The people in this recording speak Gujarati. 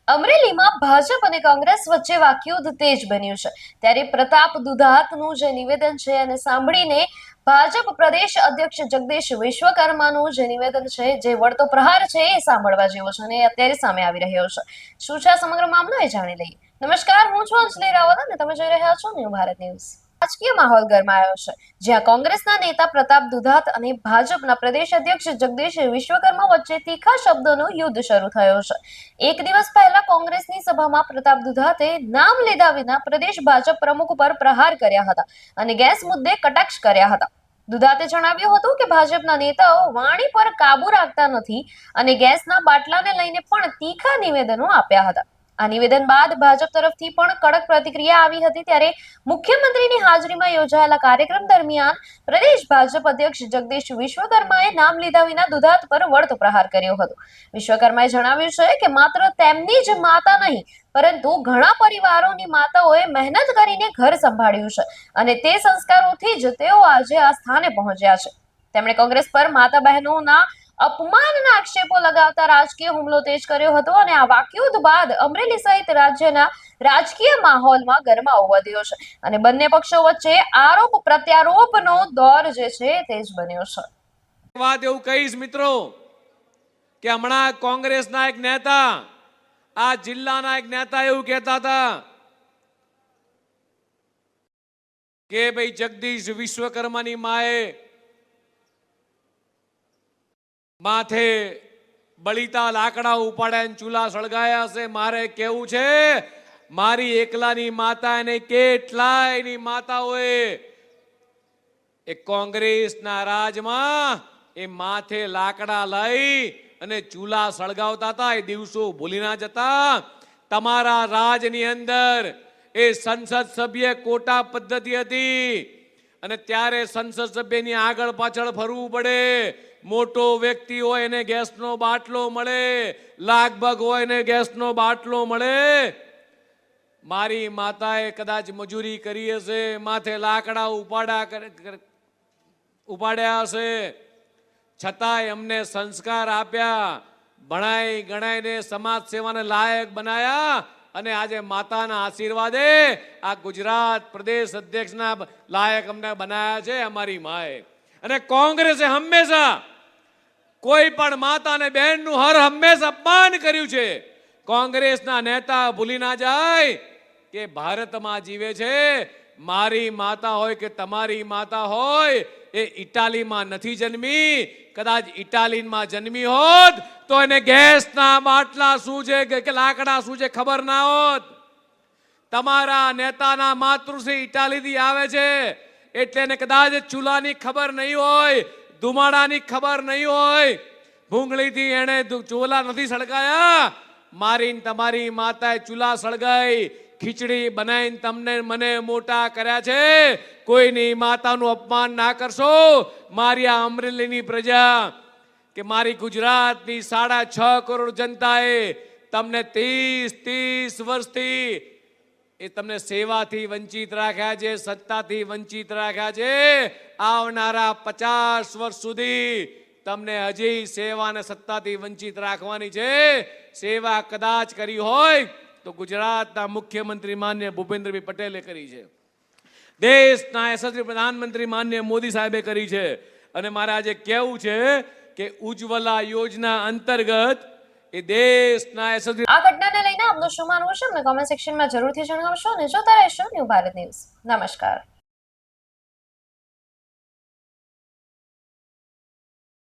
અમરેલીમાં ભાજપ અને કોંગ્રેસ વચ્ચે વાકયુદ્ધ તેજ બન્યું છે। ત્યારે પ્રતાપ દુધાતનું જે નિવેદન છે અને સાંભળીને ભાજપ પ્રદેશ અધ્યક્ષ જગદીશ વિશ્વકર્માનું જે નિવેદન છે, જે વળતો પ્રહાર છે, એ સાંભળવા જેવો છે અને અત્યારે સામે આવી રહ્યો છે। શું છે સમગ્ર મામલો એ જાણી લઈએ। નમસ્કાર, હું છું અંજલિ રાવત અને તમે જોઈ રહ્યા છો ન્યૂ ભારત ન્યૂઝ। રાજકીય માહોલ ગરમાયો છે, જ્યાં કોંગ્રેસના નેતા પ્રતાપ દુધાત અને ભાજપના પ્રદેશ અધ્યક્ષ જગદીશ વિશ્વકર્મા વચ્ચે તીખા શબ્દોનું યુદ્ધ શરૂ થયો છે। એક દિવસ પહેલા કોંગ્રેસની સભામાં પ્રતાપ દુધાતે નામ લીધા વિના પ્રદેશ ભાજપ પ્રમુખ પર પ્રહાર કર્યા હતા અને ગેસ મુદ્દે કટાક્ષ કર્યા હતા। દુધાતે જણાવ્યું હતું કે ભાજપના નેતાઓ વાણી પર કાબુ રાખતા નથી અને ગેસના બાટલાને લઈને પણ તીખા નિવેદનો આપ્યા હતા। આ નિવેદન બાદ ભાજપ તરફથી પણ કડક પ્રતિક્રિયા આવી હતી। ત્યારે મુખ્યમંત્રીની હાજરીમાં યોજાયેલા કાર્યક્રમ દરમિયાન પ્રદેશ ભાજપ અધ્યક્ષ જગદીશ વિશ્વકર્માએ નામ લીધા વિના દુધાત પર વળતો પ્રહાર કર્યો હતો। વિશ્વકર્માએ જણાવ્યું છે કે માત્ર તેમની જ માતા નહીં, પરંતુ ઘણા પરિવારોની માતાઓએ મહેનત કરીને ઘર સંભાળ્યું છે અને તે સંસ્કારોથી જ તેઓ આજે આ સ્થાને પહોંચ્યા છે। તેમણે કોંગ્રેસ પર માતા બહેનોના અપમાનના આક્ષેપો લગાવતા રાજકીય હુમલો તેજ કર્યો હતો અને આ વાકયુદ્ધ બાદ અમરેલી સહિત રાજ્યના રાજકીય માહોલમાં ગરમાવો વધ્યો છે અને બંને પક્ષો વચ્ચે આરોપ પ્રત્યારોપનો દોર જે છે તેજ બન્યો છે। વાત એવું કહીશ મિત્રો કે હમણાં કોંગ્રેસના એક નેતા, આ જિલ્લાના એક નેતા એવું કહેતા હતા કે ભાઈ જગદીશ વિશ્વકર્માની માએ માથે બળીતા લાકડા ઉપાડ્યા, ચૂલા સળગાયા છે। મારે કેવું છે, મારી એકલાની માતા અને કેટલાયની માતાઓએ એ કોંગ્રેસના રાજમાં એ માથે લાકડા લઈ અને ચૂલા સળગાવતા હતા। એ દિવસો ભૂલી ના જતા। તમારા રાજની અંદર એ સંસદ સભ્ય કોટા પદ્ધતિ હતી અને ત્યારે સંસદ સભ્યની આગળ પાછળ ફરવું પડે। મોટો વ્યક્તિ હોય એને ગેસનો બાટલો મળે, લાગભગ હોય એને ગેસનો બાટલો મળે। મારી માતાએ કદાચ મજૂરી કરી હશે, માથે લાકડા ઉપાડ્યા હશે, છતાંય અમને સંસ્કાર આપ્યા, ભણાઈ ગણાઈને સમાજ સેવાને લાયક બનાયા અને આજે માતાના આશીર્વાદે આ ગુજરાત પ્રદેશ અધ્યક્ષના લાયક અમને બનાયા છે અમારી માએ। અને કોંગ્રેસે હંમેશા કોઈ પણ માતા અને બહેનનું હર હંમેશા અપમાન કર્યું છે। કોંગ્રેસના નેતા ભૂલી ના જાય કે ભારતમાં જીવે છે। મારી માતા હોય કે તમારી માતા હોય એ ઇટાલીમાં નથી જન્મી। કદાચ ઇટાલીમાં જન્મી હોત તો એને ગેસના બાટલા શું છે કે લાકડા શું છે ખબર ના હોત। તમારા નેતાના માતૃશ્રી ઇટાલીથી આવે છે એટલે એને કદાચ ચૂલાની ખબર નહીં હોય, ધુમાડાની ખબર નહીં હોય, ભૂંગળીથી એને ચૂલા નથી સળગાયા। મારીને તમારી માતાએ ચૂલા સળગાઈ, ખીચડી બનાવીને તમને મને મોટા કર્યા છે। કોઈની માતાનું અપમાન ના કરશો। મારી આ અમરેલીની પ્રજા કે મારી ગુજરાતની 6.5 કરોડ જનતાએ તમને 30 વર્ષથી એ તમને સેવાથી વંચિત રાખ્યા છે, સત્તાથી વંચિત રાખ્યા છે। આવનારા 50 વર્ષ સુધી તમને હજી સેવા અને સત્તાથી વંચિત રાખવાની છે। સેવા કદાચ કરી હોય તો ગુજરાતના મુખ્યમંત્રી માન્ય ભૂપેન્દ્રભાઈ પટેલે કરી છે, દેશના યશસ્વી પ્રધાનમંત્રી માન્ય મોદી સાહેબે કરી છે। અને મારે આજે કહેવું છે કે ઉજ્જવલા યોજના અંતર્ગત એ દેશના યશસ્વી આ ઘટનાને લઈને આપનું શું માનવું છે અમને કોમેન્ટ સેક્શનમાં જરૂરથી જણાવશો અને જોતા રહેશો ન્યૂ ભારત ન્યૂઝ। નમસ્કાર।